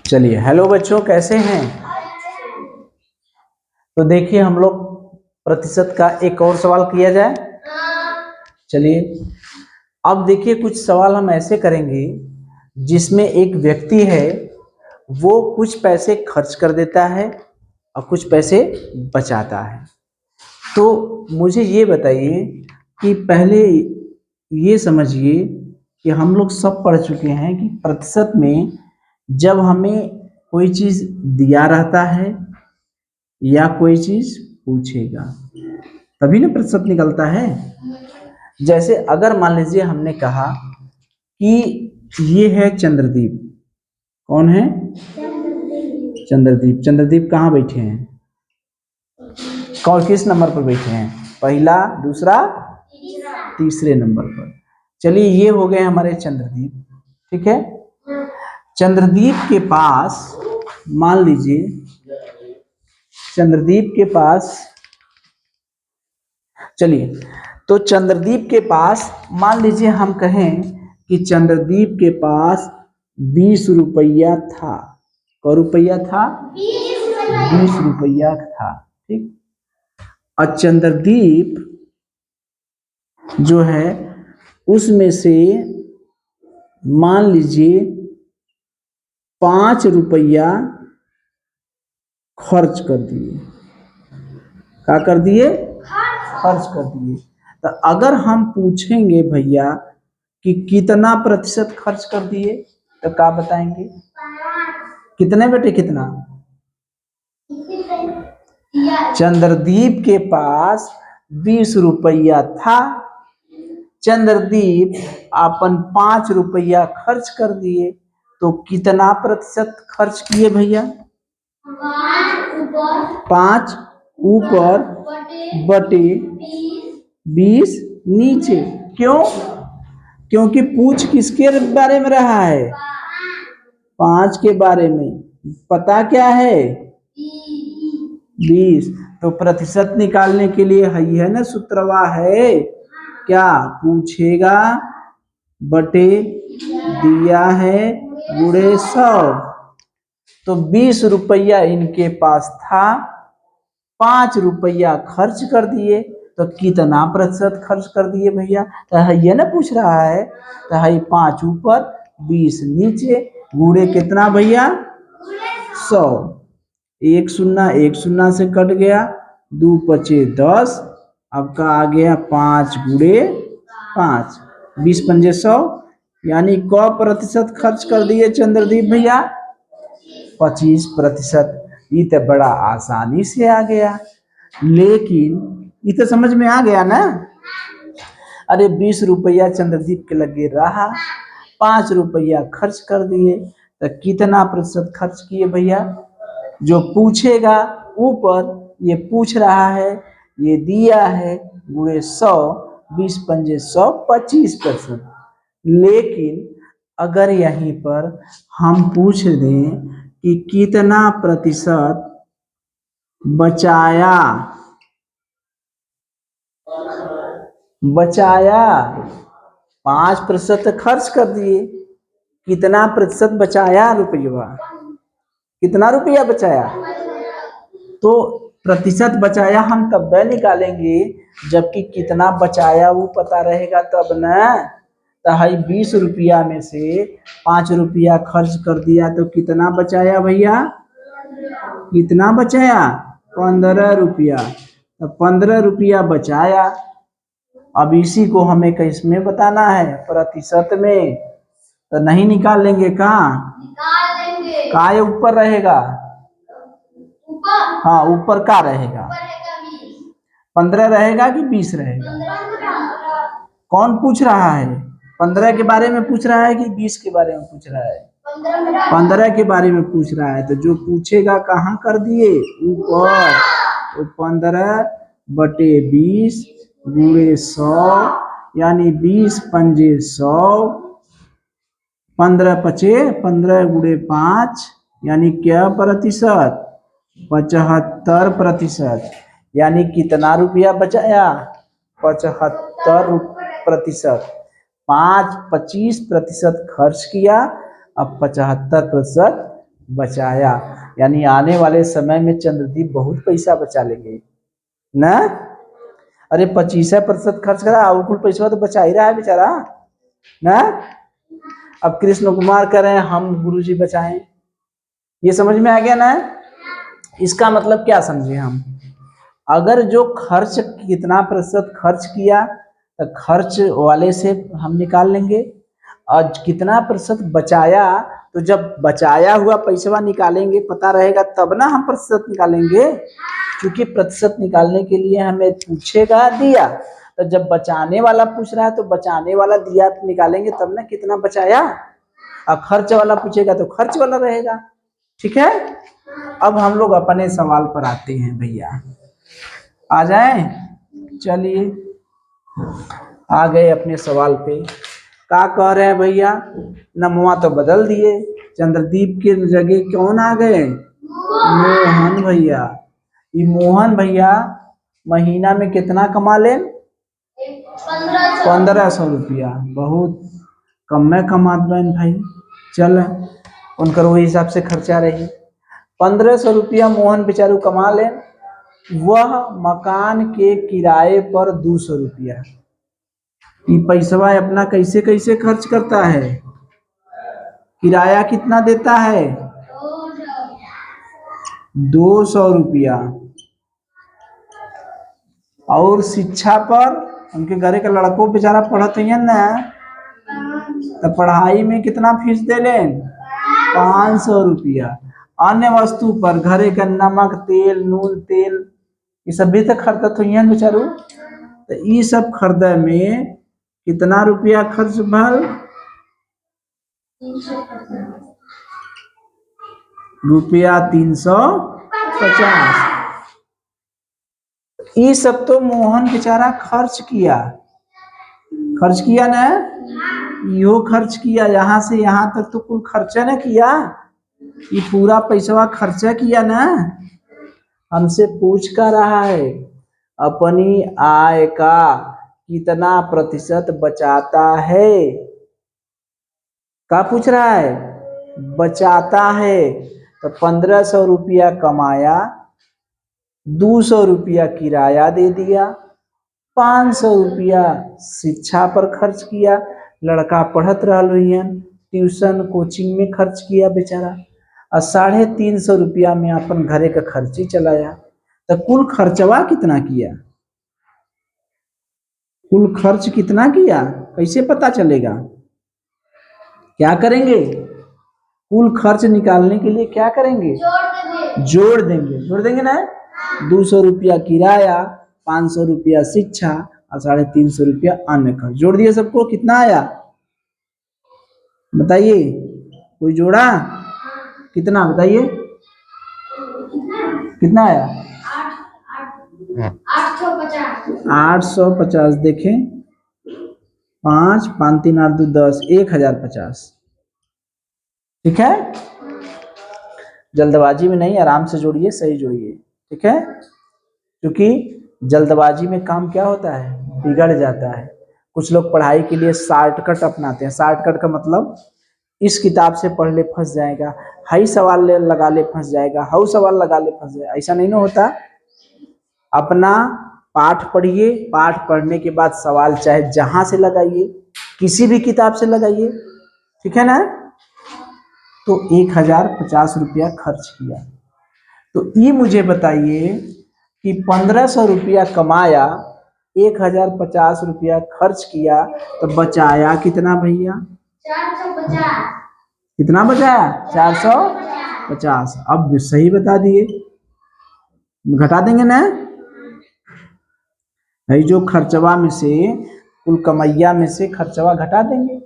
चलिए, हेलो बच्चों, कैसे हैं? तो देखिए, हम लोग प्रतिशत का एक और सवाल किया जाए। चलिए, अब देखिए, कुछ सवाल हम ऐसे करेंगे जिसमें एक व्यक्ति है, वो कुछ पैसे खर्च कर देता है और कुछ पैसे बचाता है। तो मुझे ये बताइए कि पहले ये समझिए कि हम लोग सब पढ़ चुके हैं कि प्रतिशत में जब हमें कोई चीज़ दिया रहता है या कोई चीज़ पूछेगा तभी ना प्रतिशत निकलता है। जैसे अगर मान लीजिए हमने कहा कि ये है चंद्रदीप। कौन है? चंद्रदीप। चंद्रदीप कहाँ बैठे हैं? कौन किस नंबर पर बैठे हैं? पहला, दूसरा, तीसरे नंबर पर। चलिए, ये हो गए हमारे चंद्रदीप। ठीक है। चंद्रदीप के पास मान लीजिए, चंद्रदीप के पास, चलिए, तो चंद्रदीप के पास मान लीजिए हम कहें कि चंद्रदीप के पास 20 रुपया था। क रुपया था? 20 रुपया था। ठीक। और चंद्रदीप जो है उसमें से मान लीजिए 5 रुपया खर्च कर दिए। क्या कर दिए? खर्च कर दिए। तो अगर हम पूछेंगे भैया कि कितना प्रतिशत खर्च कर दिए, तो क्या बताएंगे? कितने बेटे, कितना? चंद्रदीप के पास 20 रुपया था। चंद्रदीप अपन 5 रुपया खर्च कर दिए, तो कितना प्रतिशत खर्च किए भैया? 5 ऊपर बटे 20 नीचे। क्यों? क्योंकि पूछ किसके बारे में रहा है? 5 के बारे में। पता क्या है? 20। तो प्रतिशत निकालने के लिए है ना सूत्रवा है क्या? पूछेगा बटे दिया है गुणे 100। तो 20 रुपया इनके पास था, 5 रुपया खर्च कर दिए, तो कितना प्रतिशत खर्च कर दिए भैया? तो ये ना पूछ रहा है। तो है 5 ऊपर 20 नीचे, गुणे कितना भैया? 100। एक शून्ना से कट गया, 2 पचे 10। अब का आ गया 5 गुणे 5, 20 पंजे 100। यानी क प्रतिशत खर्च कर दिए चंद्रदीप भैया? 25%। ये तो बड़ा आसानी से आ गया। लेकिन ये तो समझ में आ गया ना? अरे 20 रुपया चंद्रदीप के लगे रहा, 5 रुपया खर्च कर दिए, तो कितना प्रतिशत खर्च किए भैया? जो पूछेगा ऊपर, ये पूछ रहा है, ये दिया है गुणे 100, 20 पंजे 100, 25%। लेकिन अगर यहीं पर हम पूछ दें कि कितना प्रतिशत बचाया, 5% खर्च कर दिए, कितना प्रतिशत बचाया रुपया? कितना रुपया बचाया? तो प्रतिशत बचाया हम तब निकालेंगे जबकि कितना बचाया वो पता रहेगा तब ना। तो 20 रुपया में से 5 रुपया खर्च कर दिया, तो कितना बचाया भैया? कितना बचाया? 15 रुपया। तो 15 रुपया बचाया। अब इसी को हमें किसमें बताना है? प्रतिशत में। तो नहीं निकाल लेंगे? कहाँ निकाल लेंगे? का ऊपर रहेगा? हाँ, ऊपर का रहेगा? 15 रहेगा कि 20 रहेगा? कौन पूछ रहा है? 15 के बारे में पूछ रहा है कि 20 के बारे में पूछ रहा है? 15 के बारे में पूछ रहा है। तो जो पूछेगा कहाँ कर दिए? ऊपर। तो 15 बटे 20 गुणे 100, यानी 20 पंजे 100, 15 पचे 15 गुणे 5, यानी क्या प्रतिशत? 75%। यानी कितना रुपया बचाया? 75%। 25% खर्च किया, अब 75% बचाया, यानी आने वाले समय में चंद्रदीप बहुत पैसा बचा लेंगे ना। अरे 25% खर्च करा और कुल पैसा तो बचा ही रहा है बेचारा ना। अब कृष्ण कुमार कह रहे हैं हम गुरुजी बचाएं, ये समझ में आ गया ना। इसका मतलब क्या समझे हम, अगर जो खर्च कितना प्रतिशत खर्च किया तो खर्च वाले से हम निकाल लेंगे, और कितना प्रतिशत बचाया तो जब बचाया हुआ पैसा निकालेंगे पता रहेगा तब ना हम प्रतिशत निकालेंगे, क्योंकि प्रतिशत निकालने के लिए हमें पूछेगा दिया, तो जब बचाने वाला पूछ रहा है तो बचाने वाला दिया निकालेंगे तब ना कितना बचाया, और खर्च वाला पूछेगा तो खर्च वाला रहेगा। ठीक है, अब हम लोग अपने सवाल पर आते हैं भैया, आ जाए। चलिए आ गए अपने सवाल पे। क्या कह रहे हैं भैया, नमवा तो बदल दिए, चंद्रदीप के जगह कौन आ गए, मोहन भैया। ये मोहन भैया महीना में कितना कमा ले, 1500 रुपया, बहुत कम में कमा बहन भाई। चल उनकर वही हिसाब से खर्चा रही, 1500 रुपया मोहन बेचारू कमा ले, वह मकान के किराए पर 200 रुपया। ये पैसा अपना कैसे कैसे खर्च करता है, किराया कितना देता है, 200 रुपया, और शिक्षा पर उनके घरे का लड़कों बेचारा पढ़त है ना, तो पढ़ाई में कितना फीस दे लें, 500 रुपया। अन्य वस्तु पर घरे का नमक तेल नून तेल ये सब भी तो खरीदत हुई बेचारू, तो ये सब खरीदे में कितना रुपया खर्च भल, रुपया 350। ये सब तो मोहन बेचारा खर्च किया ना, यो खर्च किया, यहाँ से यहाँ तक तो कुल खर्चा ना किया, ये पूरा पैसा खर्चा किया ना। हमसे पूछ कर रहा है अपनी आय का कितना प्रतिशत बचाता है, क्या पूछ रहा है, बचाता है। तो 1500 रुपया कमाया, 200 रुपया किराया दे दिया, 500 रुपया शिक्षा पर खर्च किया, लड़का पढ़त रहा ट्यूशन कोचिंग में खर्च किया बेचारा, और 350 रुपया में अपन घरे का खर्च ही चलाया। तो कुल खर्चवा कितना किया, कुल खर्च कितना किया कैसे पता चलेगा, क्या करेंगे, कुल खर्च निकालने के लिए क्या करेंगे, जोड़ देंगे ना। 200 रुपया किराया, 500 रुपया शिक्षा और 350 रुपया अन्य खर्च, जोड़ दिए सबको, कितना आया बताइए, कोई जोड़ा, कितना बताइए, कितना आया, 850। देखें 5 5 3 8 2 10, 1050। ठीक है, जल्दबाजी में नहीं, आराम से जोड़िए, सही जोड़िए। ठीक है, क्योंकि जल्दबाजी में काम क्या होता है, बिगड़ जाता है। कुछ लोग पढ़ाई के लिए शॉर्टकट अपनाते हैं, शॉर्टकट का मतलब इस किताब से पढ़ ले फंस जाएगा, हाई सवाल लगा ले फंस जाएगा, हाउ सवाल लगा ले फंस जाएगा, ऐसा नहीं ना होता। अपना पाठ पढ़िए, पाठ पढ़ने के बाद सवाल चाहे जहां से लगाइए, किसी भी किताब से लगाइए, ठीक है ना। तो 1050 रुपया खर्च किया, तो ये मुझे बताइए कि 1500 रुपया कमाया, 1050 रुपया खर्च किया, तो बचाया कितना भैया, 450। कितना बचाया, 450। अब सही बता दिए, घटा देंगे ना, भाई जो खर्चवा में से कुल कमैया में से खर्चवा घटा देंगे,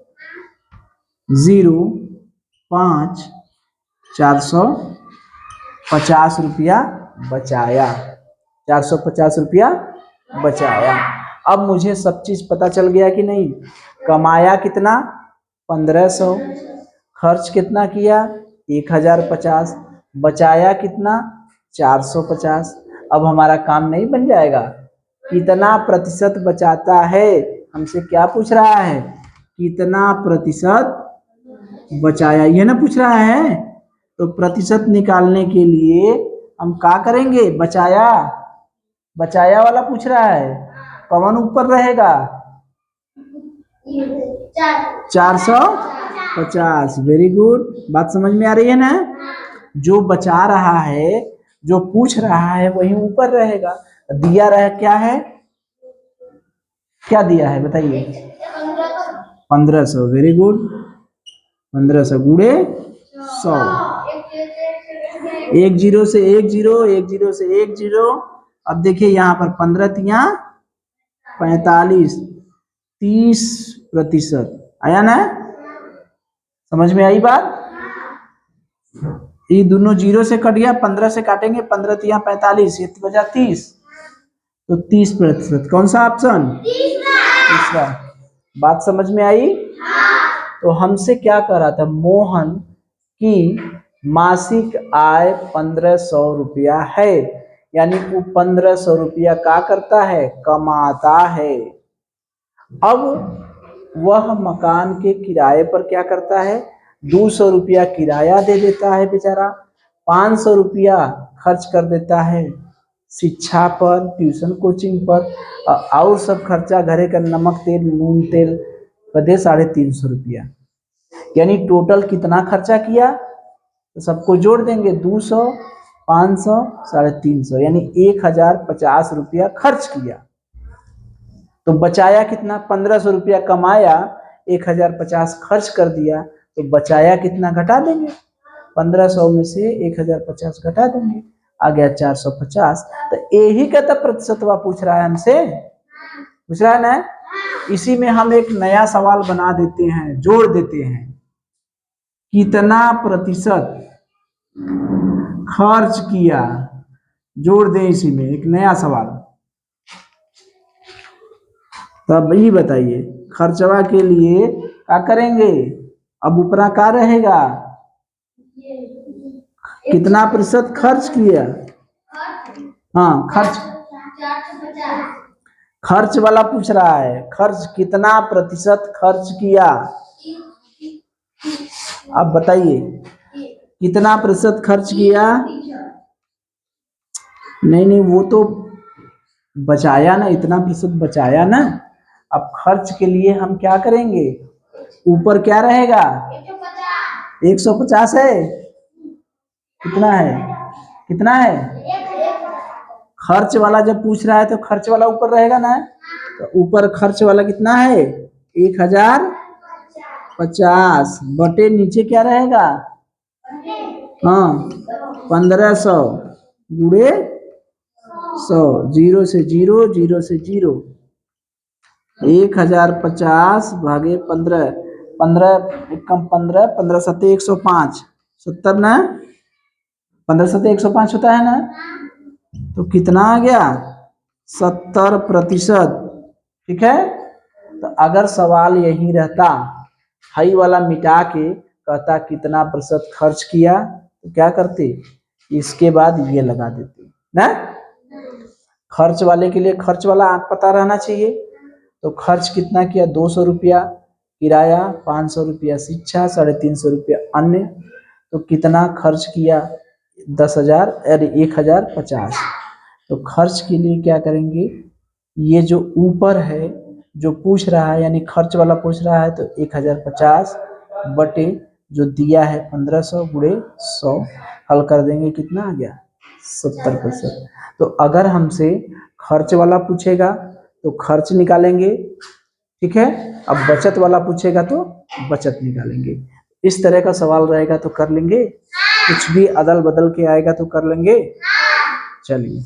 0.5 450 रुपया बचाया, 450 रुपया बचाया। अब मुझे सब चीज पता चल गया कि नहीं, कमाया कितना 1500, खर्च कितना किया 1050, बचाया कितना 450। अब हमारा काम नहीं बन जाएगा, कितना प्रतिशत बचाता है, हमसे क्या पूछ रहा है, कितना प्रतिशत बचाया, ये ना पूछ रहा है तो प्रतिशत निकालने के लिए हम क्या करेंगे, बचाया, बचाया वाला पूछ रहा है, कौन ऊपर रहेगा, 450। वेरी गुड, बात समझ में आ रही है ना। जो बचा रहा है, जो पूछ रहा है वही ऊपर रहेगा। दिया रहा क्या है, क्या दिया है बताइए, 1500। वेरी गुड, 1500 गुणे 100, एक जीरो से एक जीरो, एक जीरो से एक जीरो। अब देखिए यहाँ पर 15 तिया 45, 30%। आया ना, समझ में आई बात। ये दोनों जीरो से कट गया, 15 से काटेंगे, 15 तिया 45, ये बचा 30, तो 30%। कौन सा ऑप्शन, तीसरा। बात समझ में आई। तो हमसे क्या कह रहा था, मोहन की मासिक आय 1500 रुपया है, यानी वो 1500 रुपया क्या करता है, कमाता है। अब वह मकान के किराए पर क्या करता है, 200 रुपया किराया दे देता है बेचारा, 500 रुपया खर्च कर देता है शिक्षा पर, ट्यूशन कोचिंग पर, और सब खर्चा घरे का नमक तेल नून तेल बदे 350 रुपया, यानी टोटल कितना खर्चा किया, तो सबको जोड़ देंगे, 200 500 350, यानी 1050 रुपया खर्च किया। तो बचाया कितना, 1500 रुपया कमाया, 1050 खर्च कर दिया, तो बचाया कितना घटा देंगे, 1500 में से 1050 घटा देंगे, आ गया 450। तो यही का तो प्रतिशतवा पूछ रहा है हमसे, पूछ रहा है ना। इसी में हम एक नया सवाल बना देते हैं, जोड़ देते हैं, कितना प्रतिशत खर्च किया, जोड़ दें इसी में एक नया सवाल। तब ये बताइए, खर्चवा के लिए क्या करेंगे, अब ऊपरा क्या रहेगा, कितना प्रतिशत खर्च किया, हाँ खर्च, खर्च वाला पूछ रहा है, खर्च कितना प्रतिशत खर्च किया। अब बताइए कितना प्रतिशत खर्च किया, नहीं नहीं वो तो बचाया ना, इतना प्रतिशत बचाया ना। अब खर्च के लिए हम क्या करेंगे, ऊपर क्या रहेगा, 150 है, कितना है, कितना है, खर्च वाला जब पूछ रहा है तो खर्च वाला ऊपर रहेगा ना, तो ऊपर खर्च वाला कितना है, 1050 बटे नीचे क्या रहेगा, हाँ 1500 गुणे 100, जीरो से जीरो, जीरो से जीरो, 1050 भागे 15, 15 एकम 15, 15 सत्ते 105, 70 ना, 15 सत्ते 105 होता है ना, तो कितना आ गया, 70%। ठीक है, तो अगर सवाल यही रहता, हाई वाला मिटा के कहता कितना प्रतिशत खर्च किया, तो क्या करते, इसके बाद ये लगा देते ना। खर्च वाले के लिए खर्च वाला आंक पता रहना चाहिए, तो खर्च कितना किया, 200 रुपया किराया, 500 रुपया शिक्षा, 350 रुपया अन्य, तो कितना खर्च किया, 10,000 अरे 1050। तो खर्च के लिए क्या करेंगे, ये जो ऊपर है जो पूछ रहा है, यानी खर्च वाला पूछ रहा है, तो 1050 बटे जो दिया है 1500 गुणे 100, हल कर देंगे, कितना आ गया, 70%। तो अगर हमसे खर्च वाला पूछेगा तो खर्च निकालेंगे, ठीक है, अब बचत वाला पूछेगा तो बचत निकालेंगे। इस तरह का सवाल रहेगा तो कर लेंगे, कुछ भी अदल बदल के आएगा तो कर लेंगे। चलिए